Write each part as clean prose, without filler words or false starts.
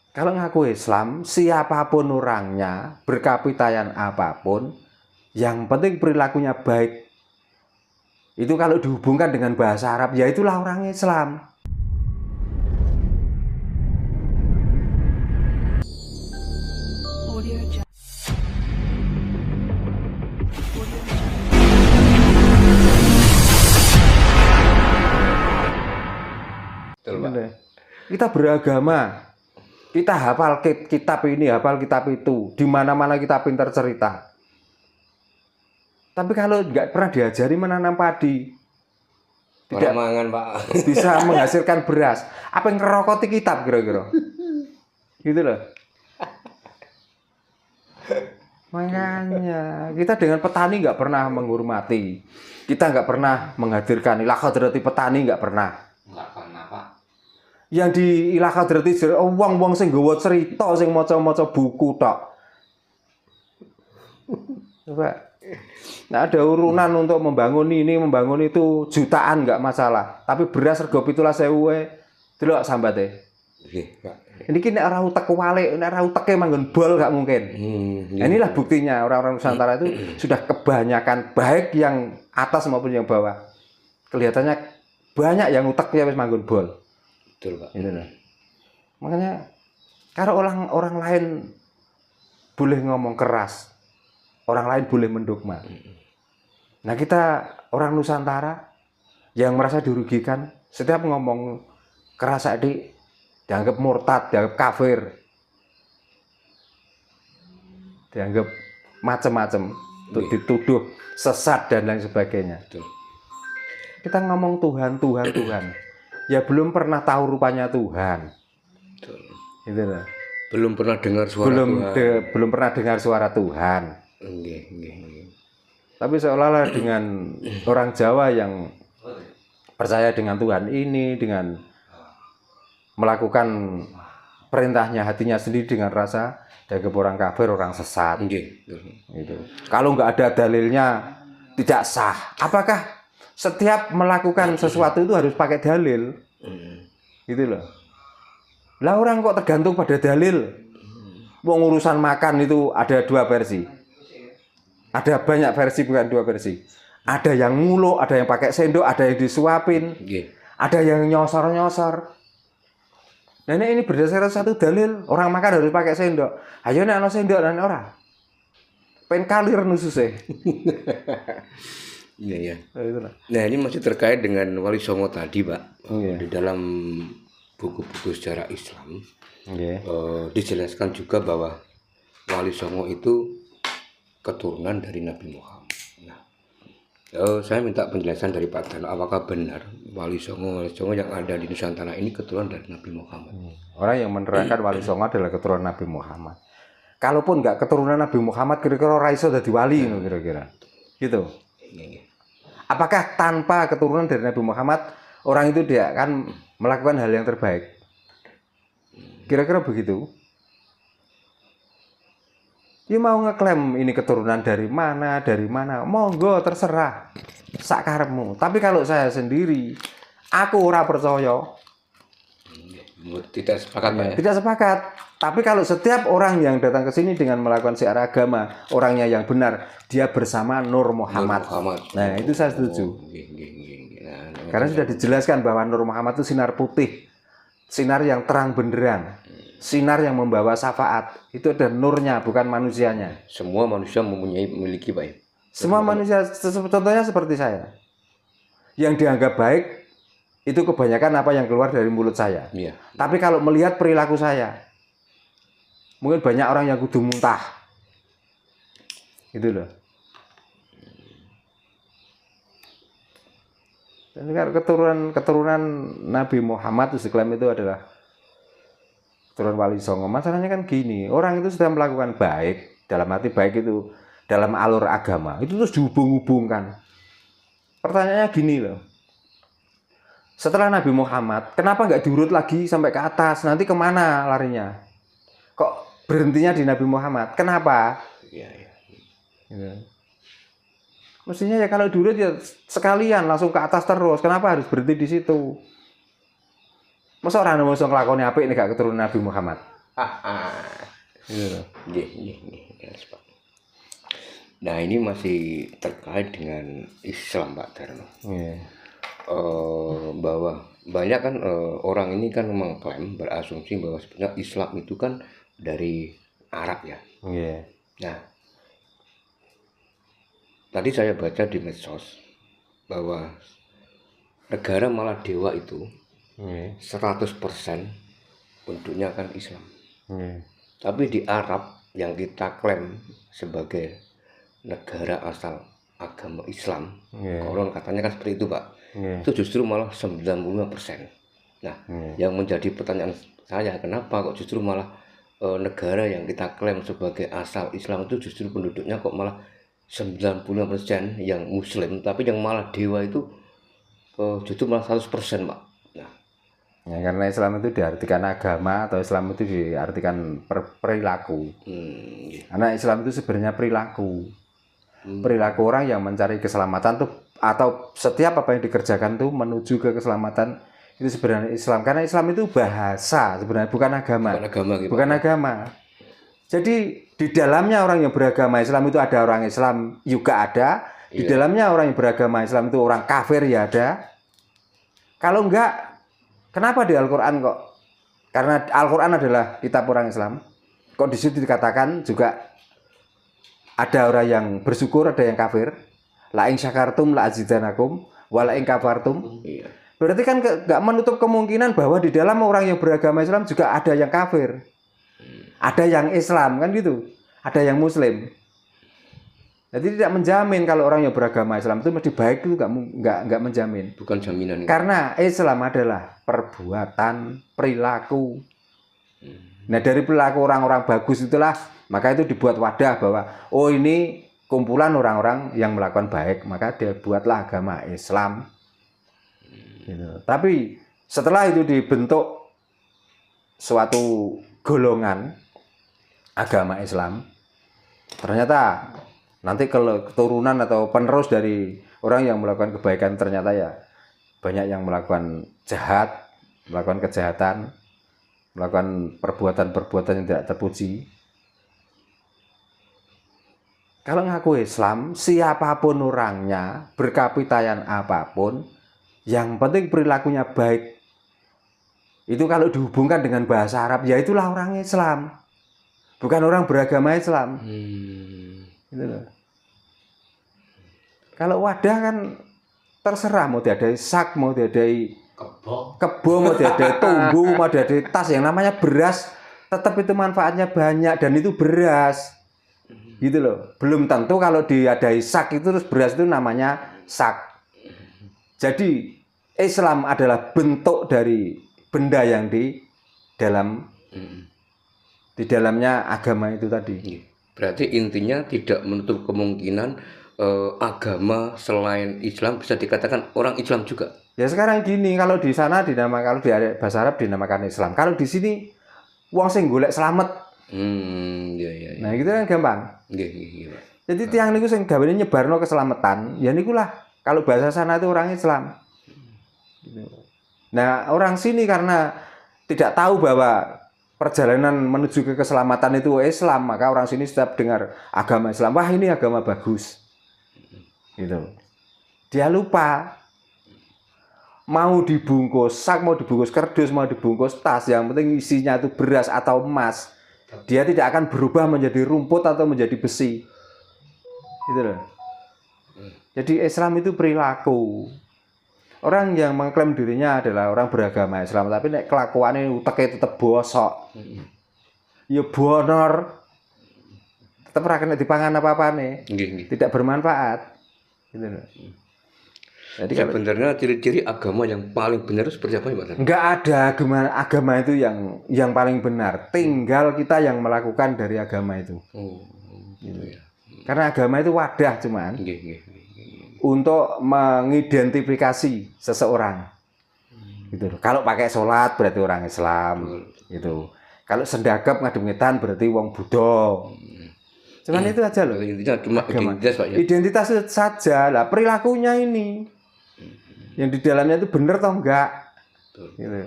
Kalau ngaku Islam, siapapun orangnya, berkapitayan apapun, yang penting perilakunya baik. Itu kalau dihubungkan dengan bahasa Arab, ya itulah orang Islam. Betul, Pak. Kita beragama, kita hafal kitab ini, hafal kitab itu, di mana-mana kita pintar cerita. Tapi kalau nggak pernah diajari menanam padi, tidak Mangan, Pak. bisa menghasilkan beras, apa yang ngerokoti kitab kira-kira? Gitu loh. Makanya kita dengan petani nggak pernah menghormati, kita nggak pernah menghadirkan ilah hadrati petani, nggak pernah. Nggak pernah, Pak. Yang di ilah hadrati wong-wong sing nggawa cerita, sing maca-maca buku tok. Coba. Nah, ada urunan untuk membangun ini, membangun itu jutaan nggak masalah. Tapi beras rego 17.000 delok sambate. Nggih, Pak. Ini kini arah utek wale, arah uteknya manggon bol nggak mungkin. Nah, inilah buktinya orang-orang Nusantara itu sudah kebanyakan baik yang atas maupun yang bawah. Kelihatannya banyak yang uteknya wis manggon bol. Betul, Pak. Gitu loh. Makanya kalau orang lain boleh ngomong keras, orang lain boleh mendogma. Nah, kita orang Nusantara yang merasa dirugikan, setiap ngomong keras adik dianggap murtad, dianggap kafir, dianggap macam-macam, untuk dituduh sesat dan lain sebagainya. Betul. Kita ngomong Tuhan, Tuhan, Tuhan. Ya belum pernah tahu rupanya Tuhan. Betul. Gitu loh. Belum pernah dengar suara Tuhan. Belum pernah dengar suara Tuhan. Nggih. Tapi seolah-olah dengan orang Jawa yang percaya dengan Tuhan ini, dengan melakukan perintahnya hatinya sendiri dengan rasa dianggap orang kafir, orang sesat. Nggih. Gitu. Kalau nggak ada dalilnya tidak sah. Apakah setiap melakukan sesuatu itu harus pakai dalil? Gitu loh. Lah orang kok tergantung pada dalil? Mau urusan makan itu ada dua versi. Ada banyak versi, bukan dua versi. Ada yang nguluk, ada yang pakai sendok, ada yang disuapin, ada yang nyosor-nyosor. Nah ini berdasarkan satu dalil, orang makan harus pakai sendok. Ayo nek ana sendok lan ora. Pen kalir nususnya. Iya. Nah, ini masih terkait dengan Wali Songo tadi, Pak. Di dalam buku-buku sejarah Islam, dijelaskan juga bahwa Wali Songo itu keturunan dari Nabi Muhammad. Nah, saya minta penjelasan dari Pak Dano, apakah benar Wali Songo yang ada di Nusantara ini keturunan dari Nabi Muhammad? Orang yang menerangkan Wali Songo adalah keturunan Nabi Muhammad. Kalaupun nggak keturunan Nabi Muhammad, kira-kira raiso dadi wali, kira-kira. Gitu. Apakah tanpa keturunan dari Nabi Muhammad, orang itu dia akan melakukan hal yang terbaik? Kira-kira begitu. Dia mau ngeklaim ini keturunan dari mana, monggo terserah, sakarepmu. Tapi kalau saya sendiri, aku ora percaya. Tidak sepakat, Pak, ya? Tidak sepakat. Tapi kalau setiap orang yang datang ke sini dengan melakukan syiar agama, orangnya yang benar, dia bersama Nur Muhammad. Nah, itu saya setuju. Karena sudah dijelaskan bahwa Nur Muhammad itu sinar putih, sinar yang terang benderang. Sinar yang membawa syafaat, itu ada nurnya, bukan manusianya. Semua manusia memiliki, Pak, ya? Semua manusia, contohnya seperti saya. Yang dianggap baik, itu kebanyakan apa yang keluar dari mulut saya. Iya. Tapi kalau melihat perilaku saya, mungkin banyak orang yang kudu muntah. Gitu loh. Dan keturunan Nabi Muhammad diklaim itu adalah keturunan Wali Songo. Masalahnya kan gini, orang itu sudah melakukan baik, dalam arti baik itu dalam alur agama, itu terus dihubung-hubungkan. Pertanyaannya gini loh, setelah Nabi Muhammad, kenapa nggak diurut lagi sampai ke atas? Nanti kemana larinya? Kok berhentinya di Nabi Muhammad? Kenapa? Iya. Gitu. Mestinya ya kalau diurut ya sekalian langsung ke atas terus. Kenapa harus berhenti di situ? Masa orang mau ngelakoni apik ini gak keturunan Nabi Muhammad? Gitu. Nah ini masih terkait dengan Islam Pak Darno. Bahwa banyak kan orang ini kan mengklaim, berasumsi bahwa sebenarnya Islam itu kan dari Arab ya. Nah tadi saya baca di medsos bahwa negara Maladewa itu 100% penduduknya kan Islam. Tapi di Arab yang kita klaim sebagai negara asal agama Islam, konon katanya kan seperti itu Pak, itu justru malah 95%. Nah, yang menjadi pertanyaan saya, kenapa kok justru malah negara yang kita klaim sebagai asal Islam itu justru penduduknya kok malah 95% yang Muslim, tapi yang Maladewa itu justru malah 100% Pak. Nah, ya, karena Islam itu diartikan agama atau Islam itu diartikan perilaku. Karena Islam itu sebenarnya perilaku. Perilaku orang yang mencari keselamatan tuh, atau setiap apa yang dikerjakan tuh menuju ke keselamatan, itu sebenarnya Islam. Karena Islam itu bahasa sebenarnya, bukan agama. Bukan agama. Jadi di dalamnya orang yang beragama Islam itu ada orang Islam juga ada. Di dalamnya orang yang beragama Islam itu orang kafir ya ada. Kalau enggak, kenapa di Al-Quran kok? Karena Al-Quran adalah kitab orang Islam. Kok di situ dikatakan juga ada orang yang bersyukur, ada yang kafir. La in syakartum la azidanakum wa la in kafartum. Berarti kan enggak menutup kemungkinan bahwa di dalam orang yang beragama Islam juga ada yang kafir. Ada yang Islam kan gitu. Ada yang Muslim. Jadi tidak menjamin kalau orang yang beragama Islam itu mesti baik, itu enggak menjamin. Bukan jaminan. Karena Islam adalah perbuatan, perilaku. Nah dari perilaku orang-orang bagus itulah, maka itu dibuat wadah bahwa oh ini kumpulan orang-orang yang melakukan baik, maka dia buatlah agama Islam. Gitu. Tapi setelah itu dibentuk suatu golongan agama Islam, ternyata nanti kalau keturunan atau penerus dari orang yang melakukan kebaikan ternyata ya banyak yang melakukan jahat, melakukan kejahatan, melakukan perbuatan-perbuatan yang tidak terpuji. Kalau ngaku Islam, siapapun orangnya, berkapitayan apapun, yang penting perilakunya baik. Itu kalau dihubungkan dengan bahasa Arab, ya itulah orang Islam. Bukan orang beragama Islam. Gitu loh. Kalau wadah kan terserah, mau diadai sak, mau diadai kebo, mau diadai tumbuh, mau diadai tas, yang namanya beras tetap itu manfaatnya banyak dan itu beras. Gitu loh. Belum tentu kalau diadai sak itu terus beras itu namanya sak. Jadi Islam adalah bentuk dari benda yang di dalamnya agama itu tadi. Berarti intinya tidak menutup kemungkinan agama selain Islam bisa dikatakan orang Islam juga. Ya sekarang gini, kalau di sana dinamakan, kalau di bahasa Arab dinamakan Islam. Kalau di sini wong sing golek slamet. Iya. Nah, gitu kan gampang. Iya. Jadi tiang niku sing gawene nyebarno keselamatan, ya nikulah kalau bahasa sana itu orang Islam. Gitu. Nah, orang sini karena tidak tahu bahwa perjalanan menuju ke keselamatan itu Islam, maka orang sini setiap dengar agama Islam, wah ini agama bagus. Gitu. Dia lupa mau dibungkus sak, mau dibungkus kardus, mau dibungkus tas, yang penting isinya itu beras atau emas. Dia tidak akan berubah menjadi rumput atau menjadi besi. Gitu loh. Jadi Islam itu perilaku. Orang yang mengklaim dirinya adalah orang beragama Islam, tapi nek kelakuannya uteke tetep bosok. Ya bonor. Tetep ora kena dipangan apa-apane. Tidak bermanfaat. Gitu loh. Jadi sebenarnya ciri-ciri agama yang paling benar seperti apa Pak? Enggak ada agama itu yang paling benar. Tinggal kita yang melakukan dari agama itu. Gitu ya. Karena agama itu wadah cuman. Untuk mengidentifikasi seseorang. Gitu. Kalau pakai sholat berarti orang Islam, gitu. Kalau sendagap ngadem-ngedan berarti wong Buddha. Cuman itu aja loh. Intinya cuma identitas Pak ya. Identitas saja lah, perilakunya ini. Yang di dalamnya itu benar atau enggak? Gitu.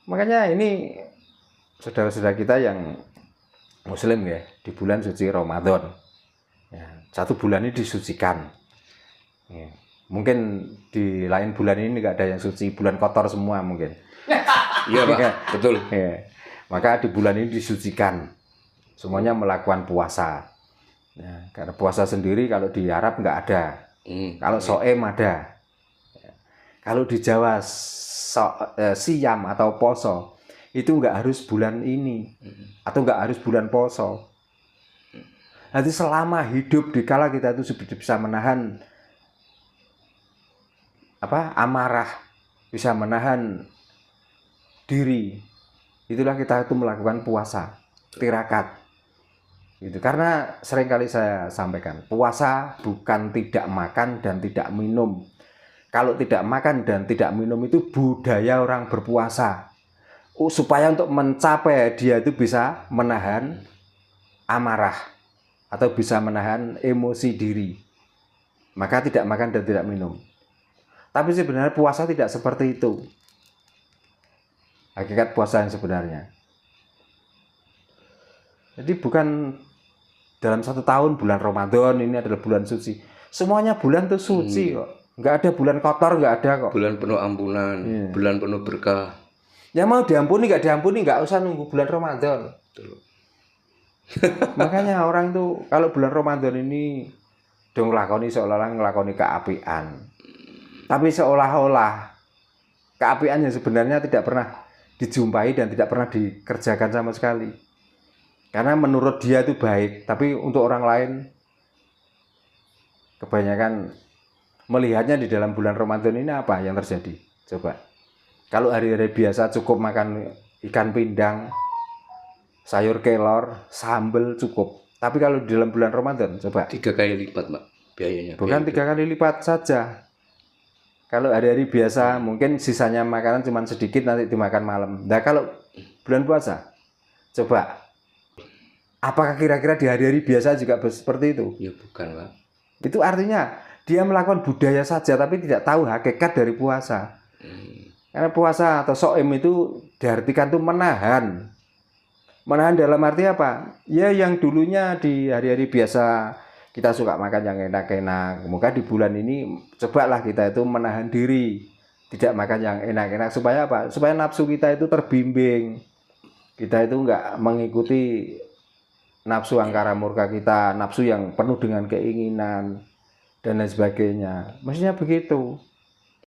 Makanya ini saudara-saudara kita yang Muslim ya, di bulan suci Ramadan. Ya, 1 bulan ini disucikan. Ya. Mungkin di lain bulan ini nggak ada yang suci, bulan kotor semua mungkin. Iya Pak, betul. Ya. Maka di bulan ini disucikan. Semuanya melakukan puasa. Ya, karena puasa sendiri kalau di Arab nggak ada. Kalau so'em ada. Ya. Kalau di Jawa siam atau poso itu nggak harus bulan ini atau nggak harus bulan poso. Nanti selama hidup dikala kita itu bisa menahan amarah, bisa menahan diri, itulah kita itu melakukan puasa, tirakat. Gitu. Karena seringkali saya sampaikan, puasa bukan tidak makan dan tidak minum. Kalau tidak makan dan tidak minum itu budaya orang berpuasa. Supaya untuk mencapai dia itu bisa menahan amarah atau bisa menahan emosi diri. Maka tidak makan dan tidak minum. Tapi sebenarnya puasa tidak seperti itu. Hakikat puasa yang sebenarnya. Jadi bukan dalam 1 tahun bulan Ramadan ini adalah bulan suci. Semuanya bulan itu suci kok. Nggak ada bulan kotor, nggak ada kok. Bulan penuh ampunan, bulan penuh berkah. Ya mau diampuni nggak usah nunggu bulan Ramadan. Makanya orang tuh kalau bulan Ramadan ini dong ngelakoni seolah-olah ngelakoni keapian. Tapi seolah-olah keapian yang sebenarnya tidak pernah dijumpai dan tidak pernah dikerjakan sama sekali. Karena menurut dia itu baik, tapi untuk orang lain kebanyakan melihatnya di dalam bulan Ramadan ini apa yang terjadi? Coba. Kalau hari-hari biasa cukup makan ikan pindang, sayur kelor, sambal cukup. Tapi kalau di dalam bulan Ramadan, coba 3 kali lipat, Pak, biayanya. Bukan 3 kali lipat saja. Kalau hari-hari biasa mungkin sisanya makanan cuma sedikit nanti dimakan malam. Nah kalau bulan puasa, coba apakah kira-kira di hari-hari biasa juga seperti itu? Ya bukan, Pak. Itu artinya dia melakukan budaya saja tapi tidak tahu hakikat dari puasa. Karena puasa atau so'im itu diartikan tuh menahan. Menahan dalam arti apa? Ya yang dulunya di hari-hari biasa kita suka makan yang enak-enak. Semoga di bulan ini cobalah kita itu menahan diri. Tidak makan yang enak-enak. Supaya apa? Supaya nafsu kita itu terbimbing. Kita itu enggak mengikuti nafsu angkara murka kita. Nafsu yang penuh dengan keinginan. Dan lain sebagainya. Maksudnya begitu.